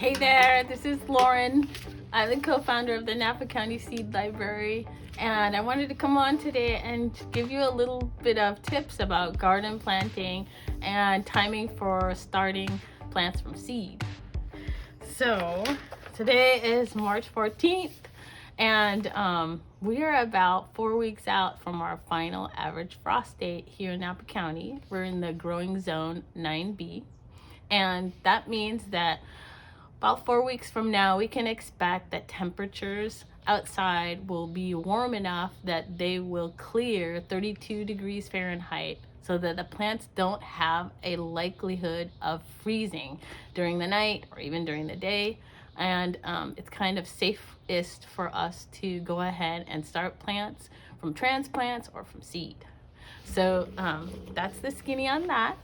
Hey there, this is Lauren. I'm the co-founder of the Napa County Seed Library, and I wanted to come on today and give you a little bit of tips about garden planting and timing for starting plants from seed. So today is March 14th, and we are about 4 weeks out from our final average frost date here in Napa County. We're in the growing zone 9B, and that means that about 4 weeks from now, we can expect that temperatures outside will be warm enough that they will clear 32 degrees Fahrenheit so that the plants don't have a likelihood of freezing during the night or even during the day. And it's kind of safest for us to go ahead and start plants from transplants or from seed. So that's the skinny on that.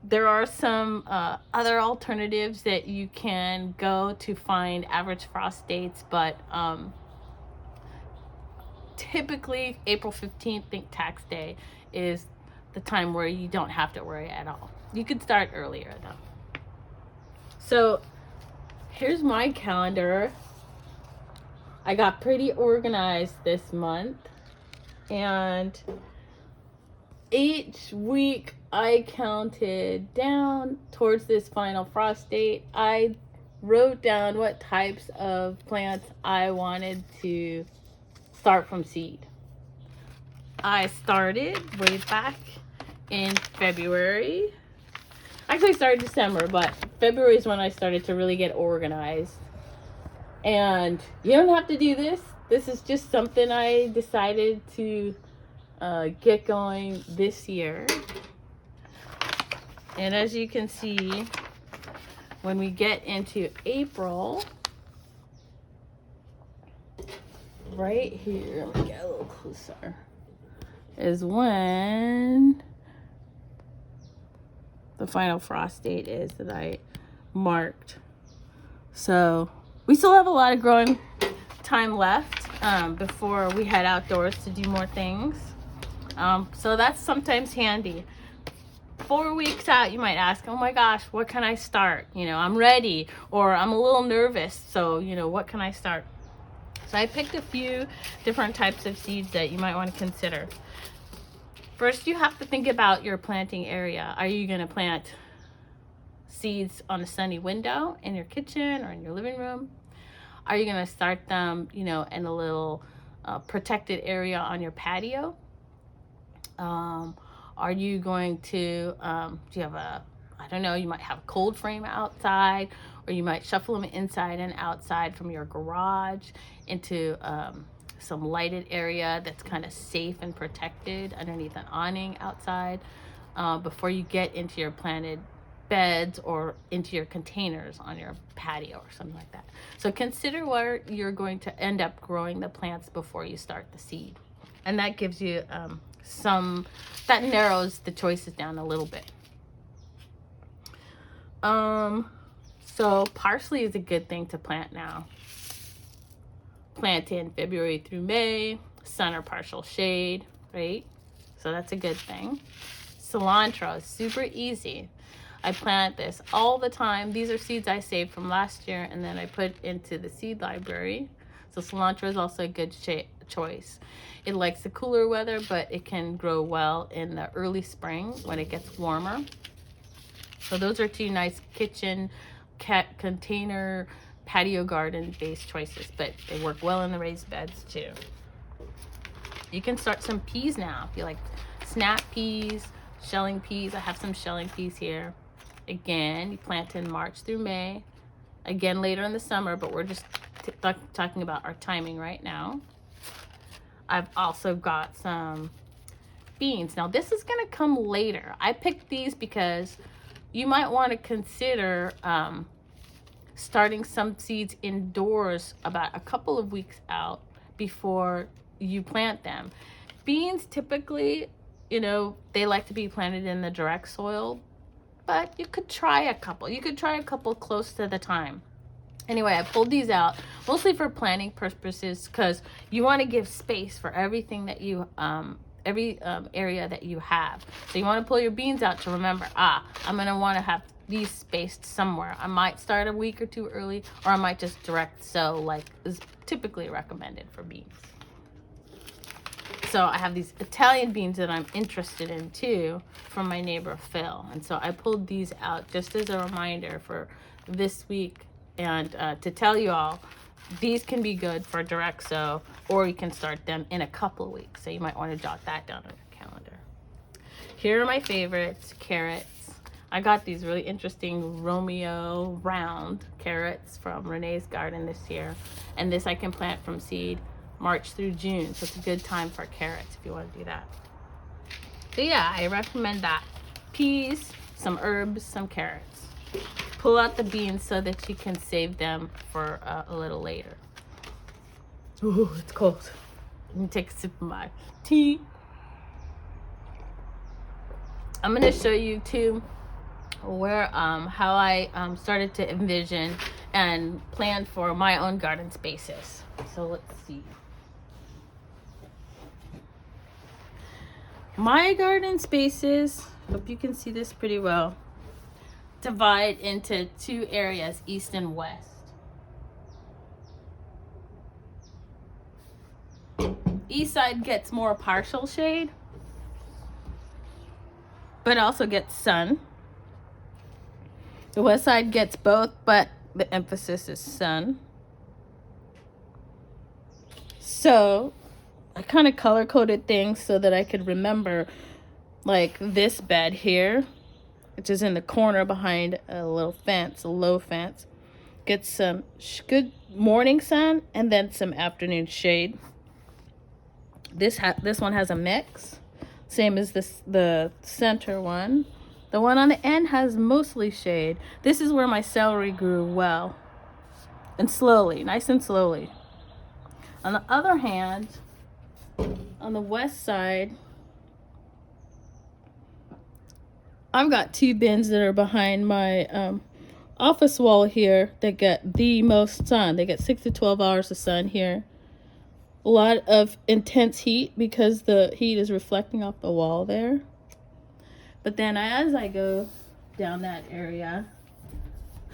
There are some other alternatives that you can go to find average frost dates, but typically April 15th, think tax day, is the time where you don't have to worry at all. You could start earlier though. So here's my calendar. I got pretty organized this month, and each week I counted down towards this final frost date. I wrote down what types of plants I wanted to start from seed. I started way back in February. Actually, I started December, but February is when I started to really get organized. And you don't have to do this. This is just something I decided to get going this year. And as you can see, when we get into April, right here, let me get a little closer, is when the final frost date is that I marked. So we still have a lot of growing time left before we head outdoors to do more things. So that's sometimes handy. 4 weeks out, you might ask, oh my gosh, what can I start? I'm ready, or I'm a little nervous, so what can I start? So I picked a few different types of seeds that you might want to consider. First, you have to think about your planting area. Are you going to plant seeds on a sunny window in your kitchen or in your living room? Are you going to start them in a little protected area on your patio? Are you going to, do you have you might have a cold frame outside, or you might shuffle them inside and outside from your garage into some lighted area that's kind of safe and protected underneath an awning outside before you get into your planted beds or into your containers on your patio or something like that. So consider where you're going to end up growing the plants before you start the seed. And that gives you that narrows the choices down a little bit. So parsley is a good thing to plant now. Plant in February through May, sun or partial shade, right? So that's a good thing. Cilantro is super easy. I plant this all the time. These are seeds I saved from last year, and then I put into the seed library. So cilantro is also a good choice. It likes the cooler weather, but it can grow well in the early spring when it gets warmer. So those are two nice kitchen, container, patio garden based choices, but they work well in the raised beds too. You can start some peas now. If you like snap peas, shelling peas, I have some shelling peas here. Again, you plant in March through May. Again, later in the summer, but we're just talking about our timing right now. I've also got some beans. Now this is gonna come later. I picked these because you might want to consider starting some seeds indoors about a couple of weeks out before you plant them. Beans typically, they like to be planted in the direct soil, but you could try a couple. You could try a couple close to the time. Anyway, I pulled these out mostly for planting purposes because you want to give space for everything that you every area that you have. So you want to pull your beans out to remember, I'm going to want to have these spaced somewhere. I might start a week or two early, or I might just direct sow like is typically recommended for beans. So I have these Italian beans that I'm interested in too from my neighbor Phil. And so I pulled these out just as a reminder for this week and to tell you all, these can be good for direct sow, or you can start them in a couple of weeks. So you might want to jot that down on your calendar. Here are my favorites, carrots. I got these really interesting Romeo round carrots from Renee's garden this year. And this I can plant from seed March through June. So it's a good time for carrots if you want to do that. So yeah, I recommend that. Peas, some herbs, some carrots. Pull out the beans so that you can save them for a little later. Ooh, it's cold. Let me take a sip of my tea. I'm going to show you too where how I started to envision and plan for my own garden spaces. So let's see. My garden spaces, hope you can see this pretty well, divide into two areas, east and west. East side gets more partial shade, but also gets sun. The west side gets both, but the emphasis is sun. So I kind of color coded things so that I could remember, like this bed here, which is in the corner behind a little fence, a low fence, gets some good morning sun and then some afternoon shade. This one has a mix, same as the center one. The one on the end has mostly shade. This is where my celery grew well and slowly, nice and slowly. On the other hand, on the west side, I've got two bins that are behind my office wall here that get the most sun. They get 6 to 12 hours of sun here. A lot of intense heat because the heat is reflecting off the wall there. But then as I go down that area,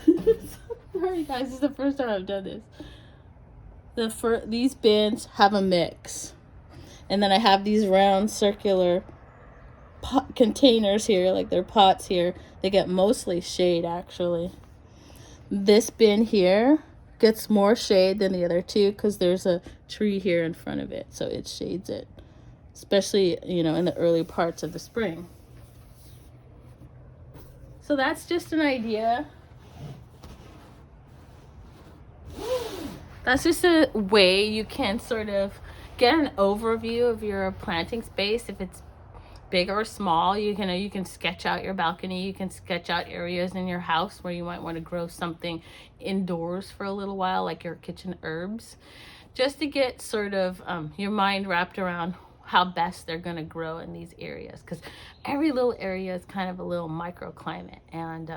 sorry guys, this is the first time I've done this. These bins have a mix. And then I have these round circular containers here, like they're pots here. They get mostly shade actually. This bin here gets more shade than the other two because there's a tree here in front of it, so it shades it, especially in the early parts of the spring. So that's just an idea. That's just a way you can sort of get an overview of your planting space. If it's big or small, you can sketch out your balcony. You can sketch out areas in your house where you might want to grow something indoors for a little while, like your kitchen herbs, just to get sort of your mind wrapped around how best they're going to grow in these areas, because every little area is kind of a little microclimate, and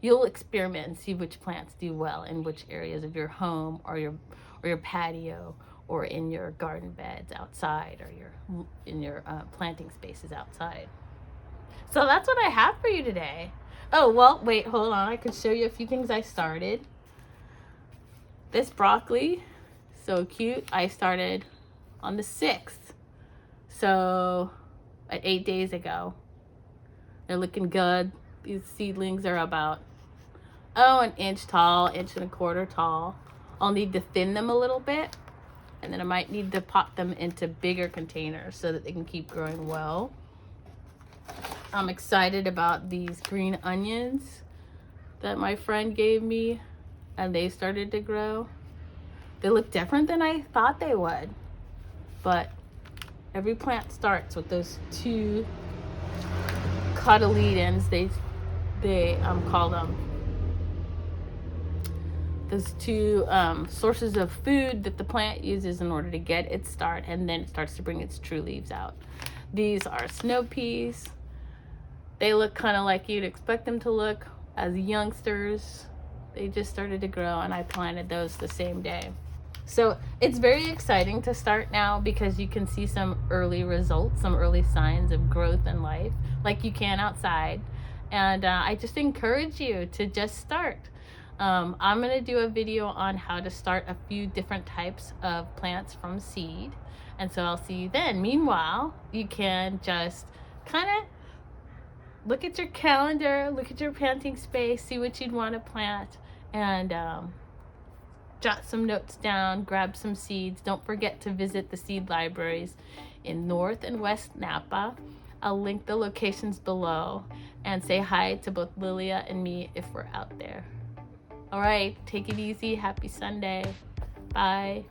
you'll experiment and see which plants do well in which areas of your home or your patio or in your garden beds outside or in your planting spaces outside. So that's what I have for you today. Oh, well, wait, hold on. I could show you a few things I started. This broccoli, so cute. I started on the 6th. So at 8 days ago. They're looking good. These seedlings are about, an inch tall, 1.25 inches tall. I'll need to thin them a little bit. And then I might need to pop them into bigger containers so that they can keep growing well. I'm excited about these green onions that my friend gave me, and they started to grow. They look different than I thought they would, but every plant starts with those two cotyledons. They call them. Those two sources of food that the plant uses in order to get its start, and then it starts to bring its true leaves out. These are snow peas. They look kind of like you'd expect them to look as youngsters. They just started to grow, and I planted those the same day. So it's very exciting to start now because you can see some early results, some early signs of growth and life, like you can outside. And I just encourage you to just start. I'm going to do a video on how to start a few different types of plants from seed. And so I'll see you then. Meanwhile, you can just kind of look at your calendar, look at your planting space, see what you'd want to plant, and jot some notes down, grab some seeds. Don't forget to visit the seed libraries in North and West Napa. I'll link the locations below, and say hi to both Lilia and me if we're out there. All right, take it easy. Happy Sunday. Bye.